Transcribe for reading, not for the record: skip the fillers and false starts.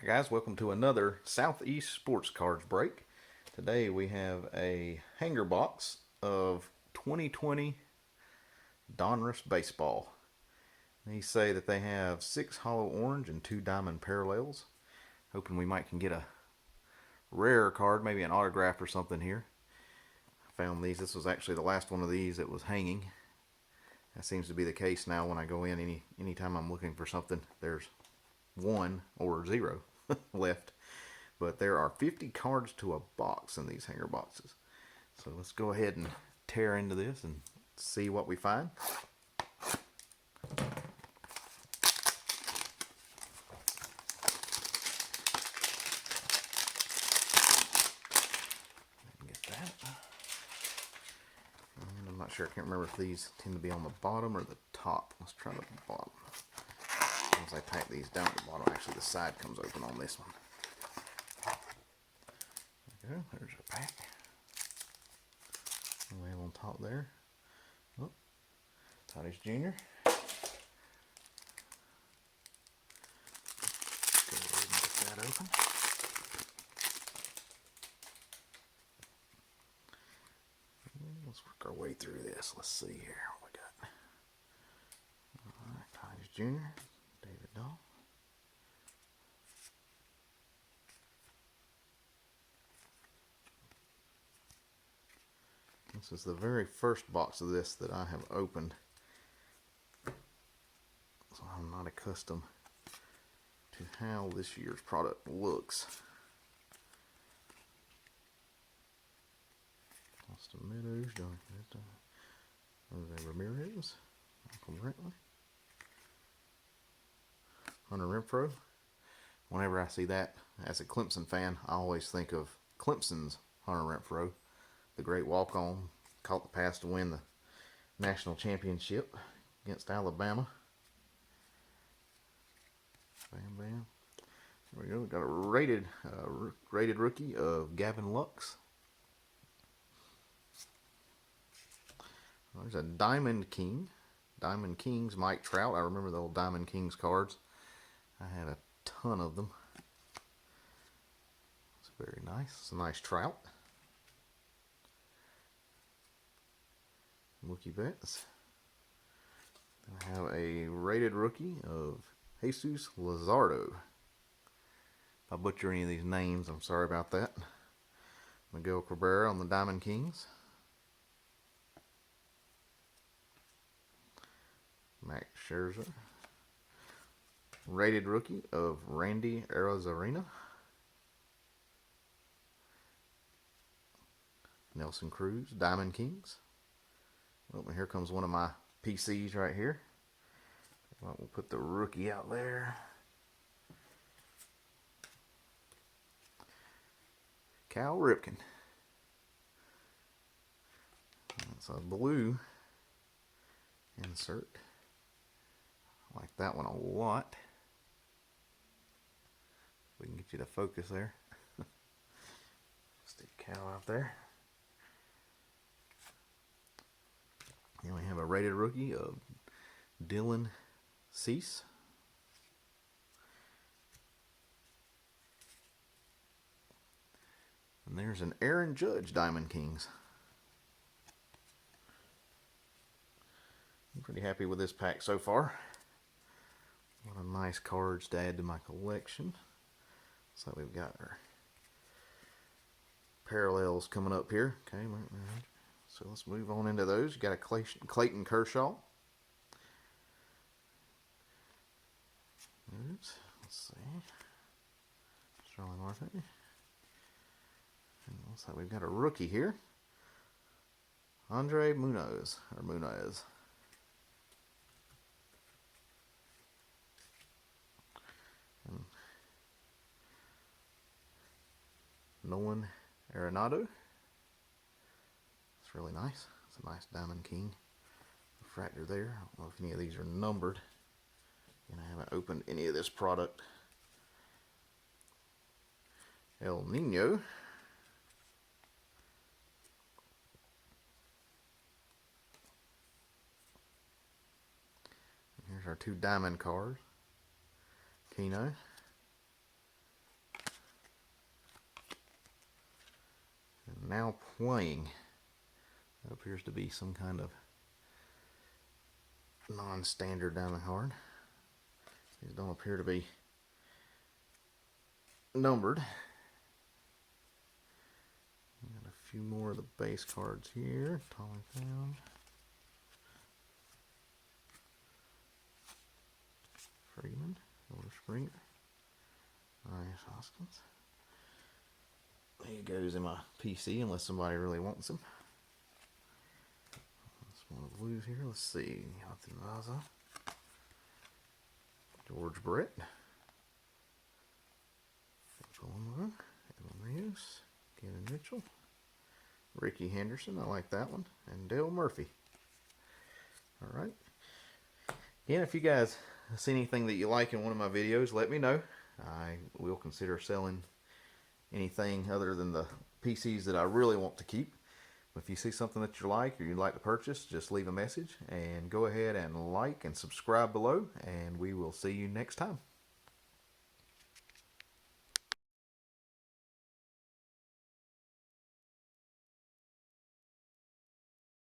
guys, welcome to another Southeast Sports Cards break. Today we have a hanger box of 2020 Donruss Baseball. They say that they have 6 hollow orange and 2 diamond parallels. Hoping we might can get a rare card, maybe an autograph or something here. I found these. This was actually the last one of these that was hanging. That seems to be the case now when I go in. Anytime I'm looking for something, there's 1 or 0 left. But there are 50 cards to a box in these hanger boxes. So let's go ahead and tear into this and see what we find. Get that. And I'm not sure, I can't remember if these tend to be on the bottom or the top. Let's try the bottom. As I tighten these down at the bottom, actually the side comes open on this one. There we go, there's a pack. And we have on top there, oh, Tatis Jr. Go ahead and get that open. Let's work our way through this. Let's see here what we got. Alright, Tatis Jr., David Dahl. This is the very first box of this that I have opened, so I'm not accustomed to how this year's product looks. Austin Meadows, Jose Ramirez, Michael Brantley, Hunter Renfroe. Whenever I see that, as a Clemson fan, I always think of Clemson's Hunter Renfroe, the great walk-on, caught the pass to win the national championship against Alabama. Bam, bam. There we go. We got a rated rookie of Gavin Lux. There's a Diamond King. Diamond Kings, Mike Trout. I remember the old Diamond Kings cards. I had a ton of them. It's very nice. It's a nice Trout. Mookie Betts. I have a rated rookie of Jesus Luzardo. If I butcher any of these names, I'm sorry about that. Miguel Cabrera on the Diamond Kings. Max Scherzer. Rated rookie of Randy Arozarena. Nelson Cruz, Diamond Kings. Oh, here comes one of my PCs right here. Well, we'll put the rookie out there. Cal Ripken. That's a blue insert. I like that one a lot. We can get you to focus there. Stick Cal out there. And we have a rated rookie of Dylan Cease. And there's an Aaron Judge Diamond Kings. I'm pretty happy with this pack so far. A lot of nice cards to add to my collection. So we've got our parallels coming up here. Okay, so let's move on into those. You got a Clayton Kershaw. Oops, let's see. Charlie Marte. And looks like we've got a rookie here. Andre Munoz, or Munez. And Nolan Arenado. It's really nice. It's a nice Diamond King refractor there. I don't know if any of these are numbered. And I haven't opened any of this product. El Nino. Here's our 2 diamond cards. Keno. now playing. That appears to be some kind of non-standard diamond card. These don't appear to be numbered. Got a few more of the base cards here. Tommy Pham, Freeman, Elder Springer, Ryan Hoskins. He goes in my PC unless somebody really wants him. That's one of the blues here. Let's see. Jonathan Raza, George Brett, Evan Rios, Kevin Mitchell, Ricky Henderson. I like that one. And Dale Murphy. All right. Yeah, if you guys see anything that you like in one of my videos, let me know. I will consider selling anything other than the PCs that I really want to keep. If you see something that you like or you'd like to purchase, just leave a message and go ahead and like and subscribe below, and we will see you next time.